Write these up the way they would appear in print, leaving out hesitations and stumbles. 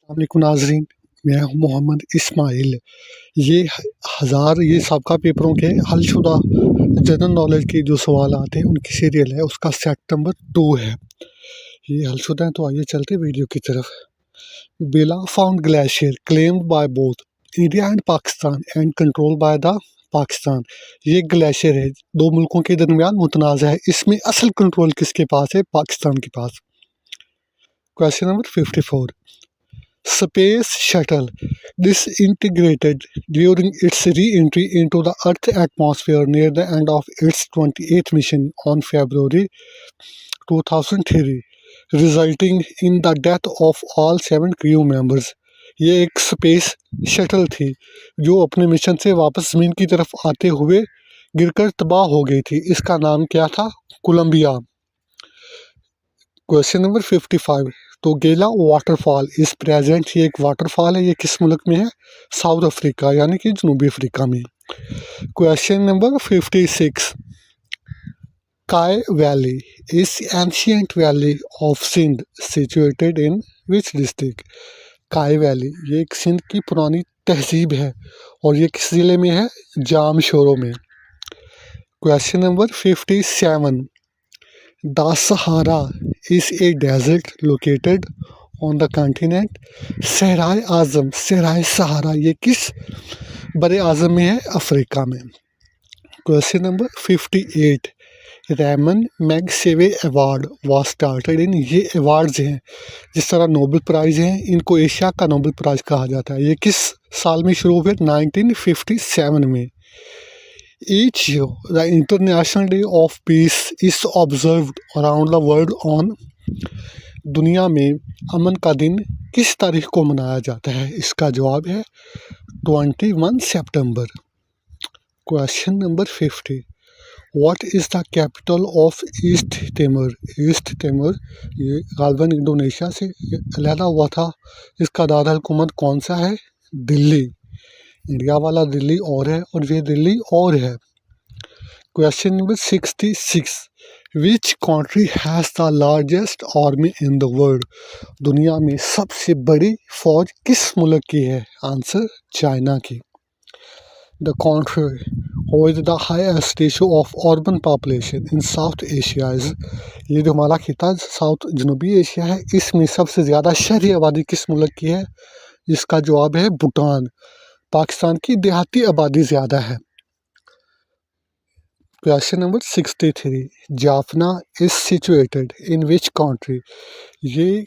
वालेकुम नाजरीन, मैं हूं मोहम्मद इस्माइल। ये सबका पेपरों के हलशुदा जनरल नॉलेज के जो सवाल आते हैं उनकी सीरियल है, उसका सेट नंबर 2 है। ये हलशुदा है, तो आइए चलते वीडियो की तरफ। बेला found glacier claimed by both India and Pakistan and control by the Pakistan. ये ग्लेशियर है, दो मुल्कों के दरमियान मुतनाज़ है, इसमें असल कंट्रोल किसके पास है? पाकिस्तान के पास। Question number 54। Space Shuttle disintegrated during its re-entry into the Earth's atmosphere near the end of its 28th mission on February 2003, resulting in the death of all 7 crew members. ये एक स्पेस शटल थी जो अपने mission से वापस ज़मीन की तरफ आते हुए गिरकर तबाह हो गई थी। इसका नाम क्या था? कोलंबिया। Question number 55। तो गेला वाटरफॉल इस प्रेजेंट, ये एक वाटरफॉल है, ये किस मुल्क में है? साउथ अफ्रीका, यानी कि जनूबी अफ्रीका में। Question number 56। काय valley is ancient valley of Sindh situated in which district? काय वैली ये एक सिंध की पुरानी तहजीब है और ये किस ज़िले में है? जाम शोरों में। Question number 57। The Sahara is a desert located on the continent सहराए आज़म, सहराए सहारा ये किस बड़े आज़म में है? अफ्रीका में। Question number 58। Ramon Magsaysay award was started in, ये अवार्ड्स हैं जिस तरह नोबेल प्राइज़ हैं, इनको एशिया का नोबेल प्राइज़ कहा जाता है। ये किस साल में शुरू हुए? 1957 में। Each year, the International Day of Peace is observed around the world on दुनिया में अमन का दिन किस तारीख को मनाया जाता है? इसका जवाब है 21 सितंबर। Question number 50। What is the capital of East Timor? East Timor ये गालबन इंडोनेशिया से अलहदा हुआ था। इसका दारकूमत कौन सा है? दिल्ली। इंडिया वाला दिल्ली और है और ये दिल्ली और है। Question number 66। Which country has the largest army in the world? दुनिया में सबसे बड़ी फौज किस मुल्क की है? आंसर चाइना की। The country with the highest ratio of urban population in south Asia is, ये जो हमारा खिता साउथ जनूबी एशिया है, इसमें सबसे ज़्यादा शहरी आबादी किस मुल्क की है? इसका जवाब है भूटान। पाकिस्तान की देहाती आबादी ज़्यादा है। Question number 63। Jaffna is situated in which country? ये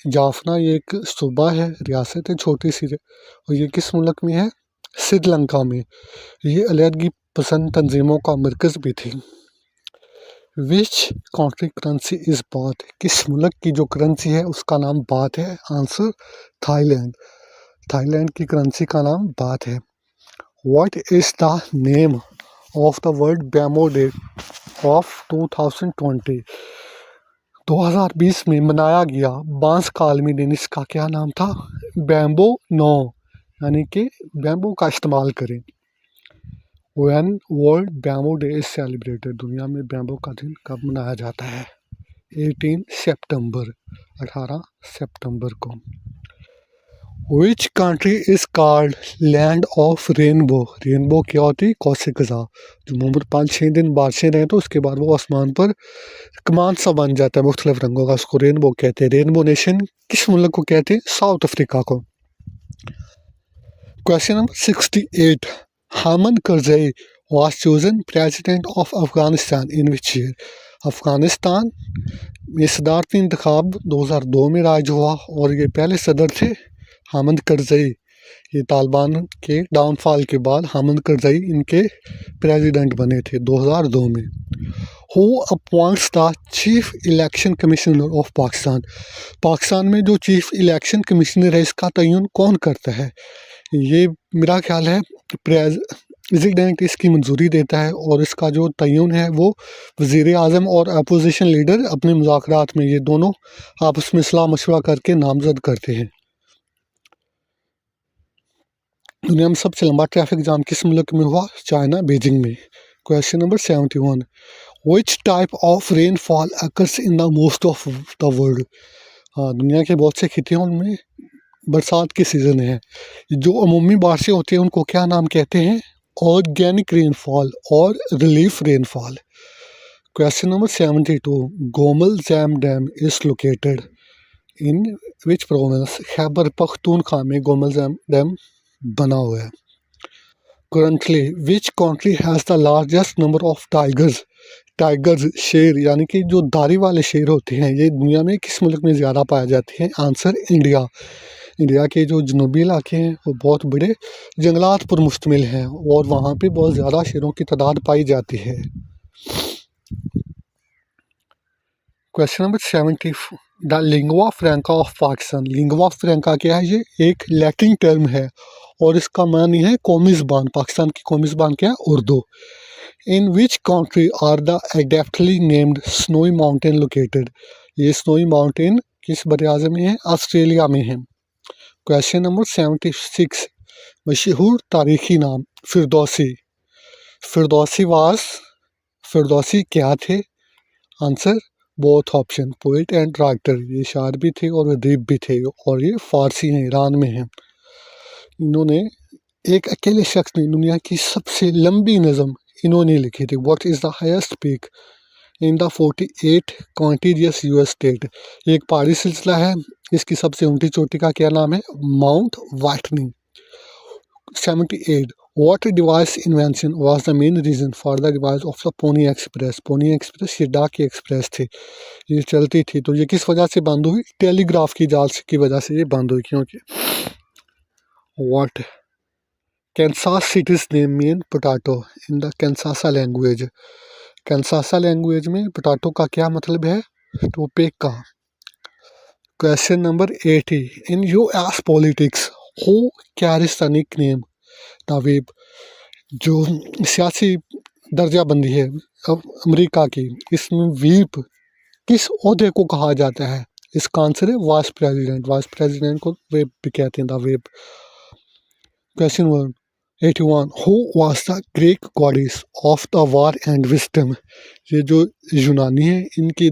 जाफना ये एक सूबा है, रियासत है छोटी सी, और ये किस मुल्क में है? श्रीलंका में। ये अलहदगी पसंद तंजीमों का मरकज़ भी थी। Which country currency is bath? किस मुल्क की जो करेंसी है उसका नाम बाथ है? Answer Thailand. थाईलैंड की करेंसी का नाम बाथ है। What is the name of the world bamboo day of 2020? 2020 में मनाया गया बांस का आलमी दिन, इसका क्या नाम था? बैम्बो नो, यानी कि बैम्बो का इस्तेमाल करें। When world bamboo day is celebrated? दुनिया में बैम्बो का दिन कब मनाया जाता है? 18 सितंबर, 18 सितंबर को। Which country is called land of rainbow? Rainbow क्या होती? कौसे कज़ा, जो मोहम्मद 5-6 दिन बारिशें रहें तो उसके बाद वो आसमान पर कमान सा बन जाता है मुख्तलिफ रंगों का, उसको रेनबो कहते हैं। रेनबो नेशन किस मुल्क को कहते हैं? साउथ अफ्रीका को। Question number 68। Hamid Karzai was chosen president of Afghanistan in which year? Afghanistan में सदारती इंतखाब 2002 में राइज हुआ और ये पहले सदर थे हामिद करज़ई। ये तालिबान के डाउनफॉल के बाद हामिद करज़ई इनके प्रेसिडेंट बने थे 2002 में। Who appoints the chief election commissioner of Pakistan? Pakistan में जो चीफ इलेक्शन कमिश्नर है इसका तयन कौन करता है? ये मेरा ख्याल है प्रेसिडेंट इसकी मंजूरी देता है और इसका जो तयन है वो वज़ीर आज़म और अपोजिशन लीडर अपने मुज़ाकरात में ये दोनों आपस में सलाह मशवरा करके नामजद करते हैं। दुनिया में सबसे लंबा ट्रैफिक जाम किस मुल्क में हुआ? चाइना, बीजिंग में। Question number 71। Which type of rainfall occurs in the most of the world? दुनिया के बहुत से खिते हैं उनमें बरसात की सीज़न है। जो अमूमी बारिशें होती हैं उनको क्या नाम कहते हैं? ऑर्गेनिक रेनफॉल और relief rainfall. Question number 72, Gomal jam dam is located in which province? Khyber Pakhtunkhwa में गोमल जैम डैम बना हुआ है। Currently which country has the largest number of tigers? Tigers शेर यानी कि जो धारी वाले शेर होते हैं ये दुनिया में किस मुल्क में ज़्यादा पाए जाते हैं? Answer India. इंडिया के जो जनूबी इलाके हैं वो बहुत बड़े जंगलात पर मुश्तमिल हैं और वहाँ पे बहुत ज़्यादा शेरों की तादाद पाई जाती है। Question number 70, the lingua franca of Pakistan. Lingua franca क्या है? ये एक लैटिन टर्म है और इसका मानी है कौमी ज़बान। पाकिस्तान की कौमी ज़बान क्या है? Urdu. In which country are the adeptly named snowy mountain located? ये स्नोई माउंटेन किस बर-ए-आज़म में है? ऑस्ट्रेलिया में है। क्वेश्चन नंबर 76, मशहूर तारीखी नाम फिरदौसी। फिरदौसी क्या थे? Answer both option, poet and writer. ये शायर भी थे और अदीब भी थे और ये फारसी हैं, ईरान में हैं। इन्होंने एक अकेले शख्स ने दुनिया की सबसे लंबी नज़म इन्होंने लिखी थी। What is the highest peak in the 48 contiguous US state? ये एक पहाड़ी सिलसिला है, इसकी सबसे ऊंची चोटी का क्या नाम है? Mount Whitney. 78, what device invention was the main reason for the device of the Pony Express? Pony express ये डाक की एक्सप्रेस थी, ये चलती थी। तो ये किस वजह से बंद हुई? टेलीग्राफ की जाल की वजह से ये बंद हुई। क्योंकि what Kansas city's name mean potato in the Kansasa language? Kansasa language में पोटैटो का क्या मतलब है? Topeka. Question number 80, in US politics who carries the nickname the web? जो सियासी दर्जाबंदी है अब अमेरिका की, इसमें वीप किस ओहदे को कहा जाता है? इसका आंसर है वाइस प्रेसिडेंट। वाइस प्रेसिडेंट को वेब भी कहते हैं, the web. Question 81, who was the Greek goddess of the war and wisdom? ये जो यूनानी है इनकी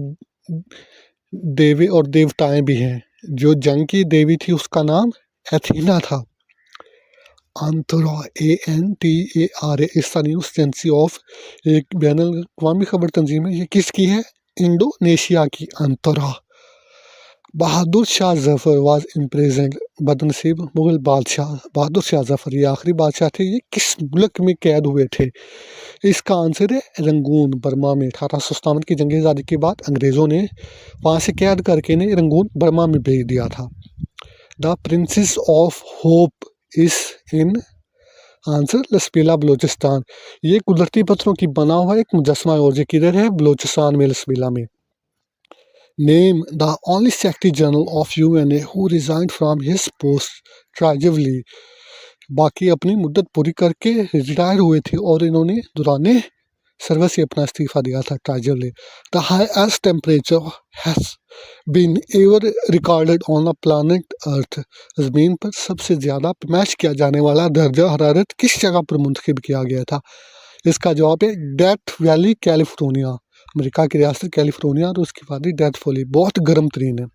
देवी और देवताएं भी हैं। जो जंग की देवी थी उसका नाम एथीना था। अंतरा ANTARA इस न्यूज़ एजेंसी ऑफ एक बैनुल-अक़वामी खबर तंजीम है। ये किसकी है? इंडोनेशिया की अंतरा। बहादुर शाह जफर वाज इम्प्रिजन्ड, बदनसीब मुगल बादशाह बहादुर शाह जफर ये आखिरी बादशाह थे, ये किस मुल्क में कैद हुए थे? इसका आंसर है रंगून, बर्मा में। 1857 की जंग आज़ादी के बाद अंग्रेज़ों ने वहाँ से कैद करके इन्हें रंगून बर्मा में भेज दिया था। द प्रिंसेस ऑफ होप इस इन? आंसर लसबेला बलोचिस्तान। ये कुदरती पत्थरों की बना हुआ एक मुजस्मा है और ये किधर है? बलोचिस्तान में, लसबेला में। Name the only secretary general of UNA who resigned from his post Trygve Lie. बाकी अपनी मुद्दत पूरी करके रिटायर हुए थे और इन्होंने दौरान सर्विस से अपना इस्तीफा दिया था, Trygve Lie. The highest temperature has been ever recorded on the planet Earth. ज़मीन पर सबसे ज़्यादा पैमाइश किया जाने वाला दर्जा हरारत किस जगह पर मुंतखब किया गया था? इसका जवाब है डेथ वैली, कैलिफोर्निया। अमेरिका की रियासत कैलिफोर्निया और उसकी वादी डेथ वैली बहुत गर्म तरीन है।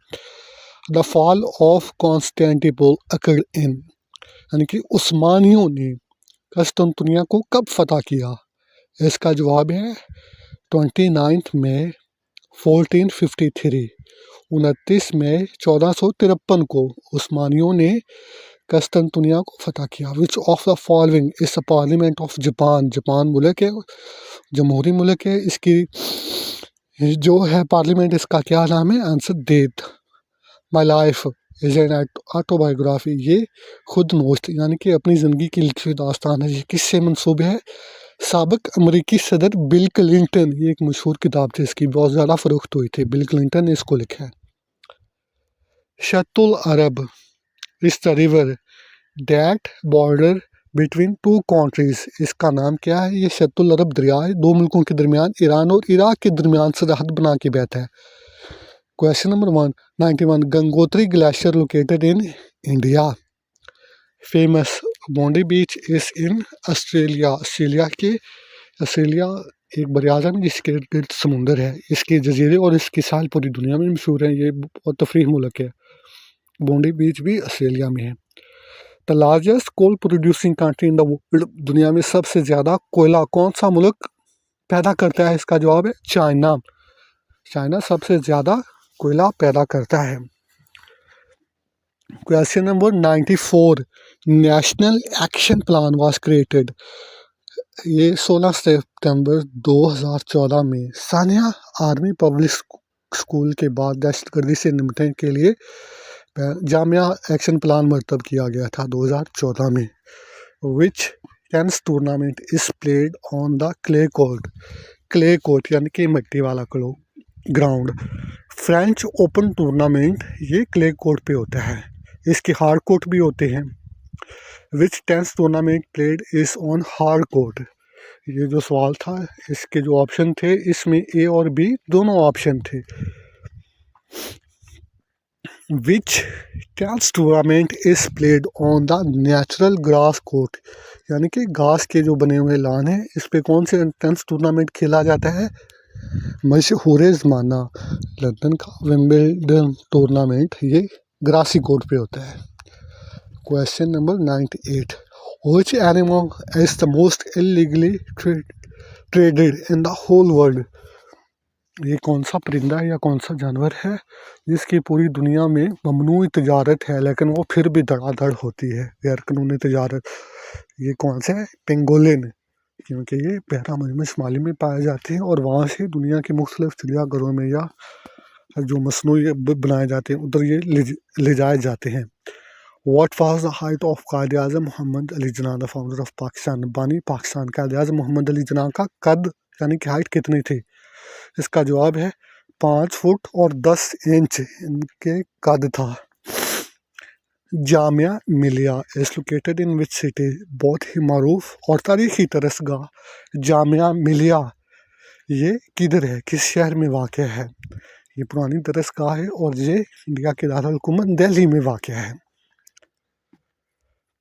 The fall of Constantinople occurred in, यानी कि उस्मानियों ने कस्तुनतुनिया को कब फतह किया? इसका जवाब है 29 मई 1453। 29 मई 1453 को उस्मानियों ने कस्तुनतुनिया को फतह किया। Which of the following is the parliament of Japan? Japan मुल्क है, जमहूरी मुल्क है, इसकी जो है पार्लियामेंट, इसका क्या नाम है? Answer death. My life is an autobiography, ये खुद नोश्त यानी कि अपनी ज़िंदगी की लिखी हुई दास्तान है। ये किससे मंसूब है? साबिक अमरीकी सदर बिल क्लिंटन, ये एक मशहूर किताब थी, इसकी बहुत ज़्यादा फ़रोख्त हुई थी, बिल क्लिंटन ने इसको लिखा है। शतुल अरब इस the river that border between two countries, इसका नाम क्या है? ये शतुल अरब दरिया है, दो मुल्कों के दरमियान, ईरान और इराक के दरमियान सरहद बना के बहता है। Question number 191, Gangotri glacier located in India. Famous Bondi beach is in Australia. Australia एक बरियाज़म जिसके गिर्द समुंदर है, इसके जजीरे और इसकी साल पूरी दुनिया में मशहूर है, ये बहुत तफरीह मुल्क है। बोंडी बीच भी ऑस्ट्रेलिया में है। The largest coal producing country in the world, दुनिया में सबसे ज़्यादा कोयला कौन सा मुल्क पैदा करता है? इसका जवाब है चाइना। चाइना सबसे ज़्यादा कोयला पैदा करता है। Question number 94, national action plan was created. ये 16 सितंबर 2014 में सानिया आर्मी पब्लिक स्कूल के बाद दहशतगर्दी से निपटने के लिए जामिया एक्शन प्लान मरतब किया गया था 2014 में। Which tennis tournament is played on the clay court. Clay court यानी कि मिट्टी वाला ग्राउंड। फ्रेंच ओपन टूर्नामेंट ये क्ले कोर्ट पे होता है। इसके हार्ड कोर्ट भी होते हैं। Which tennis tournament played is on hard court. ये जो सवाल था, इसके जो ऑप्शन थे, इसमें ए और बी दोनों ऑप्शन थे। Which tennis tournament is played on the natural grass court, यानी कि घास के जो बने हुए लान हैं, इस पे कौन से टेनिस टूर्नामेंट खेला जाता है? मशहूर ज़माना लंदन का विंबलडन टूर्नामेंट ये ग्रासी कोर्ट पे होता है। Question number 98, which animal is the most illegally traded in the whole world. ये कौन सा परिंदा है या कौन सा जानवर है जिसकी पूरी दुनिया में ममनू तजारत है, लेकिन वो फिर भी धड़ाधड़ होती है गैर कानूनी तजारत? ये कौन सा है? पेंगोलिन, क्योंकि ये बहरा शुमाली में पाए जाते हैं और वहाँ से दुनिया के मुख्तलिफ चिड़ियाघरों में या जो मसनूई बनाए जाते हैं उधर ये ले जाए जाते हैं। What was the height of Quaid-e-Azam Mohammad Ali Jinnah, the founder of Pakistan, बानी पाकिस्तान? कायद-ए-आज़म मोहम्मद अली जिन्ना का कद यानी कि हाइट कितनी थी? इसका जवाब है 5 फुट और 10 इंच इनके कद था। Jamia Millia is located in which city. बहुत ही मरूफ और तारीखी दरसगाह जामिया मिलिया ये किधर है, किस शहर में वाक़ है? ये पुरानी दरसगाह है और ये इंडिया के दारुल हुकूमत दिल्ली में वाक़ है।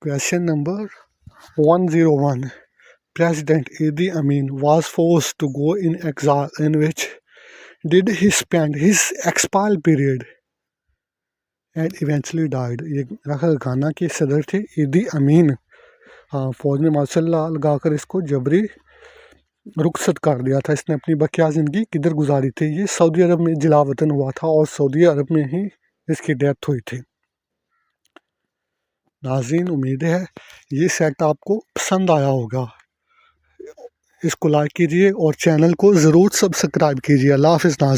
Question number 101, president Idi Amin was forced to go in exile in which did he spend his exile period and eventually died. ये घाना के सदर थे इदी अमीन। हाँ, फौज ने मार्शल लॉ लगाकर इसको जबरी रुखसत कर दिया था। इसने अपनी बकिया ज़िंदगी किधर गुजारी थी? ये सऊदी अरब में जिलावतन हुआ था और सऊदी अरब में ही इसकी डेथ हुई थी। नाज़रीन, उम्मीद है ये सेट आपको पसंद आया होगा। इसको लाइक कीजिए और चैनल को ज़रूर सब्सक्राइब कीजिए। अल्लाह हाफ़िज़ नाज़रीन।